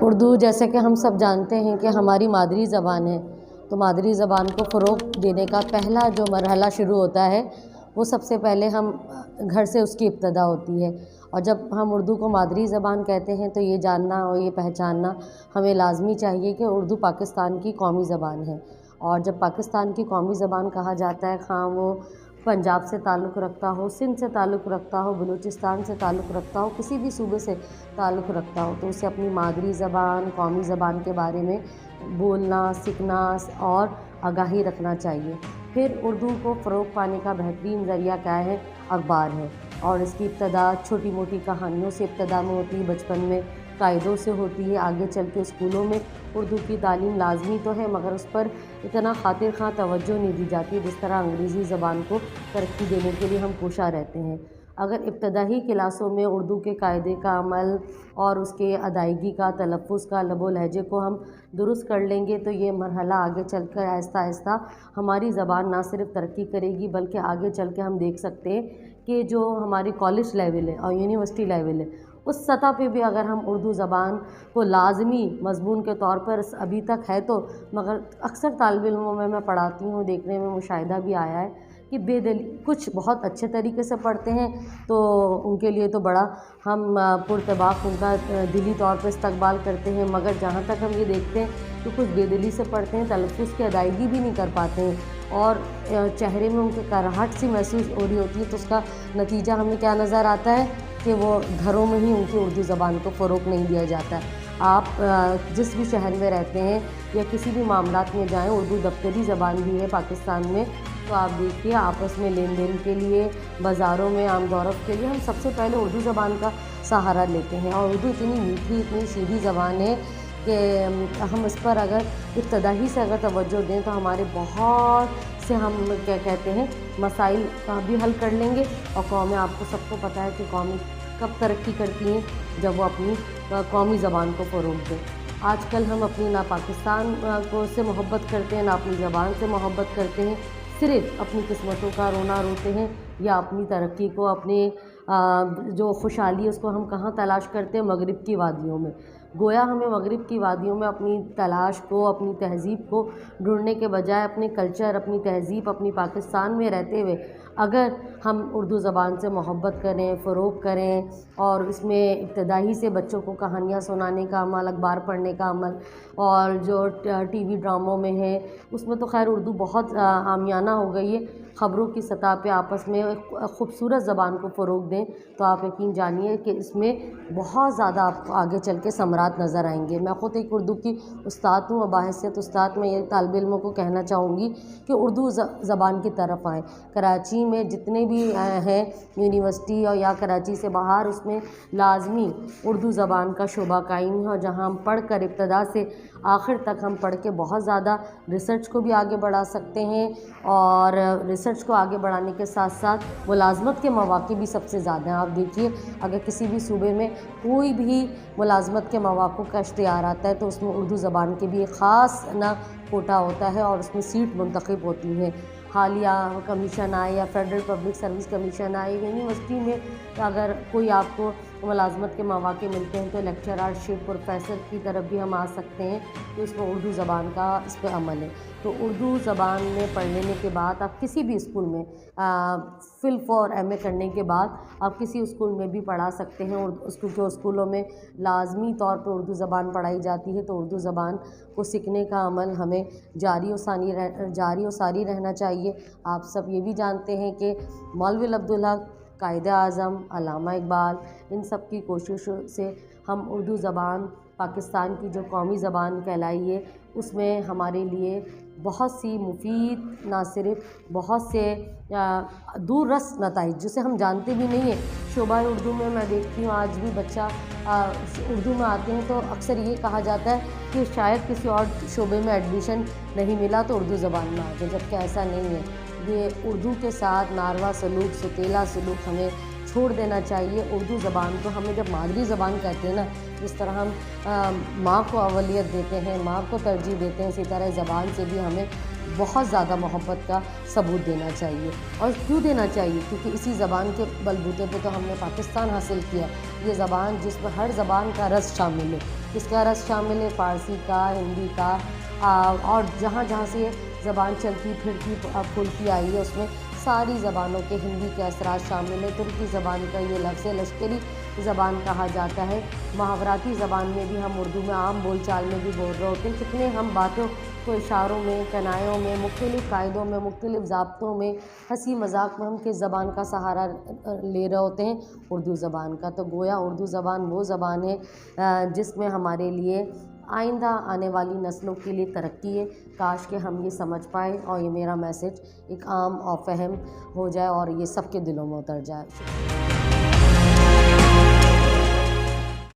اردو جیسے کہ ہم سب جانتے ہیں کہ ہماری مادری زبان ہے، تو مادری زبان کو فروغ دینے کا پہلا جو مرحلہ شروع ہوتا ہے وہ سب سے پہلے ہم گھر سے اس کی ابتدا ہوتی ہے۔ اور جب ہم اردو کو مادری زبان کہتے ہیں تو یہ جاننا اور یہ پہچاننا ہمیں لازمی چاہیے کہ اردو پاکستان کی قومی زبان ہے۔ اور جب پاکستان کی قومی زبان کہا جاتا ہے، خواہ وہ پنجاب سے تعلق رکھتا ہو، سندھ سے تعلق رکھتا ہو، بلوچستان سے تعلق رکھتا ہو، کسی بھی صوبے سے تعلق رکھتا ہو، تو اسے اپنی مادری زبان، قومی زبان کے بارے میں بولنا، سیکھنا اور آگاہی رکھنا چاہیے۔ پھر اردو کو فروغ پانے کا بہترین ذریعہ کیا ہے؟ اخبار ہے، اور اس کی ابتدا چھوٹی موٹی کہانیوں سے ابتدا میں ہوتی ہے، بچپن میں قاعدوں سے ہوتی ہے، آگے چل کے اسکولوں میں اردو کی تعلیم لازمی تو ہے، مگر اس پر اتنا خاطر خواہ توجہ نہیں دی جاتی جس طرح انگریزی زبان کو ترقی دینے کے لیے ہم کوشاں رہتے ہیں۔ اگر ابتدائی کلاسوں میں اردو کے قاعدے کا عمل اور اس کے ادائیگی کا، تلفظ کا، لب و لہجے کو ہم درست کر لیں گے تو یہ مرحلہ آگے چل کر آہستہ آہستہ ہماری زبان نہ صرف ترقی کرے گی بلکہ آگے چل کے ہم دیکھ سکتے ہیں کہ جو ہماری کالج لیول ہے اور یونیورسٹی لیول ہے اس سطح پہ بھی اگر ہم اردو زبان کو لازمی مضمون کے طور پر ابھی تک ہے تو، مگر اکثر طالب علموں میں پڑھاتی ہوں، دیکھنے میں مشاہدہ بھی آیا ہے کہ بے دلی کچھ بہت اچھے طریقے سے پڑھتے ہیں تو ان کے لیے تو بڑا ہم پرتباق ان کا دلی طور پہ استقبال کرتے ہیں، مگر جہاں تک ہم یہ دیکھتے ہیں کہ کچھ بے دلی سے پڑھتے ہیں، تلفظ کی ادائیگی بھی نہیں کر پاتے ہیں اور چہرے میں ان کے کراہٹ سی محسوس ہو رہی ہوتی ہے، تو اس کا نتیجہ ہمیں کیا نظر آتا ہے کہ وہ گھروں میں ہی ان کی اردو زبان کو فروغ نہیں دیا جاتا ہے۔ آپ جس بھی شہر میں رہتے ہیں یا کسی بھی معاملات میں جائیں، اردو دفتری زبان بھی ہے پاکستان میں، تو آپ دیکھیے آپس میں لین دین کے لیے، بازاروں میں آمد و رفت کے لیے ہم سب سے پہلے اردو زبان کا سہارا لیتے ہیں، اور اردو اتنی میٹھی، اتنی سیدھی زبان ہے کہ ہم اس پر اگر ابتدائی سے اگر توجہ دیں تو ہمارے بہت سے ہم کیا کہتے ہیں مسائل بھی حل کر لیں گے۔ اور قومیں، آپ کو سب کو پتہ ہے کہ قومیں کب ترقی کرتی ہیں؟ جب وہ اپنی قومی زبان کو فروغ دیں۔ آج کل ہم اپنی نہ پاکستان کو سے محبت کرتے ہیں، نہ اپنی زبان سے محبت کرتے ہیں، صرف اپنی قسمتوں کا رونا روتے ہیں یا اپنی ترقی کو، اپنی جو خوشحالی ہے اس کو ہم کہاں تلاش کرتے ہیں؟ مغرب کی وادیوں میں۔ گویا ہمیں مغرب کی وادیوں میں اپنی تلاش کو، اپنی تہذیب کو ڈھونڈنے کے بجائے اپنے کلچر، اپنی تہذیب، اپنی پاکستان میں رہتے ہوئے اگر ہم اردو زبان سے محبت کریں، فروغ کریں اور اس میں ابتدائی سے بچوں کو کہانیاں سنانے کا عمل، اخبار پڑھنے کا عمل، اور جو ٹی وی ڈراموں میں ہے اس میں تو خیر اردو بہت عامیانہ ہو گئی ہے، خبروں کی سطح پہ آپس میں ایک خوبصورت زبان کو فروغ دیں تو آپ یقین جانیے کہ اس میں بہت زیادہ آپ کو آگے چل کے ثمرات نظر آئیں گے۔ میں خود ایک اردو کی استاد ہوں اور بحیثیت استاد میں یہ طالب علموں کو کہنا چاہوں گی کہ اردو زبان کی طرف آئیں۔ کراچی میں جتنے بھی ہیں یونیورسٹی اور یا کراچی سے باہر، اس میں لازمی اردو زبان کا شعبہ قائم ہے، اور جہاں ہم پڑھ کر ابتدا سے آخر تک ہم پڑھ کے بہت زیادہ ریسرچ کو بھی آگے بڑھا سکتے ہیں، اور ریسرچ کو آگے بڑھانے کے ساتھ ساتھ ملازمت کے مواقع بھی سب سے زیادہ ہیں۔ آپ دیکھیے اگر کسی بھی صوبے میں کوئی بھی ملازمت کے مواقع کا اشتہار آتا ہے تو اس میں اردو زبان کے بھی ایک خاص کوٹا ہوتا ہے اور اس میں سیٹ منتخب ہوتی ہیں۔ حالیہ کمیشن آئے یا فیڈرل پبلک سروس کمیشن آئے، یونیورسٹی میں اگر کوئی آپ کو ملازمت کے مواقع ملتے ہیں تو لیکچرر شپ، پروفیسر کی طرف بھی ہم آ سکتے ہیں، تو اس میں اردو زبان کا اس پہ عمل ہے۔ تو اردو زبان میں پڑھ لینے کے بعد آپ کسی بھی اسکول میں فل فور ایم اے کرنے کے بعد آپ کسی اسکول میں بھی پڑھا سکتے ہیں، اور جو اسکولوں میں لازمی طور پہ اردو زبان پڑھائی جاتی ہے تو اردو زبان کو سیکھنے کا عمل ہمیں جاری و ساری رہنا چاہیے۔ آپ سب یہ بھی جانتے ہیں کہ مولوی عبدالحق، قائد اعظم، علامہ اقبال، ان سب کی کوششوں سے ہم اردو زبان پاکستان کی جو قومی زبان کہلائی ہے اس میں ہمارے لیے بہت سی مفید، نہ صرف بہت سے دور رس نتائج جسے ہم جانتے بھی نہیں ہیں۔ شعبہ اردو میں دیکھتی ہوں آج بھی بچہ اردو میں آتے ہیں تو اکثر یہ کہا جاتا ہے کہ شاید کسی اور شعبے میں ایڈمیشن نہیں ملا تو اردو زبان میں آ جائے، جبکہ ایسا نہیں ہے۔ یہ اردو کے ساتھ ناروا سلوک، ستیلا سلوک ہمیں چھوڑ دینا چاہیے۔ اردو زبان کو ہمیں جب مادری زبان کہتے ہیں نا، جس طرح ہم ماں کو اولویت دیتے ہیں، ماں کو ترجیح دیتے ہیں، اسی طرح زبان سے بھی ہمیں بہت زیادہ محبت کا ثبوت دینا چاہیے. اور کیوں دینا چاہیے؟ کیونکہ اسی زبان کے بلبوتے پہ تو ہم نے پاکستان حاصل کیا. یہ زبان جس میں ہر زبان کا رس شامل ہے. اس کا رس شامل ہے فارسی کا، ہندی کا، اور جہاں جہاں سے یہ زبان چلتی پھرتی پھولتی آئی ہے اس میں ساری زبانوں کے ہندی کے اثرات شامل ہیں. ترکی زبان کا یہ لفظ ہے لشکری زبان کہا جاتا ہے. محاوراتی زبان میں بھی ہم اردو میں عام بول چال میں بھی بول رہے ہوتے ہیں. کتنے ہم باتوں کو اشاروں میں، کنایوں میں، مختلف قاعدوں میں، مختلف ضابطوں میں، ہنسی مذاق میں ہم کس زبان کا سہارا لے رہے ہوتے ہیں؟ اردو زبان کا. تو گویا اردو زبان وہ زبان ہے جس میں ہمارے لیے آئندہ آنے والی نسلوں کے لیے ترقی ہے. کاش کہ ہم یہ سمجھ پائیں اور یہ میرا میسیج ایک عام اور فہم ہو جائے اور یہ سب کے دلوں میں اتر جائے.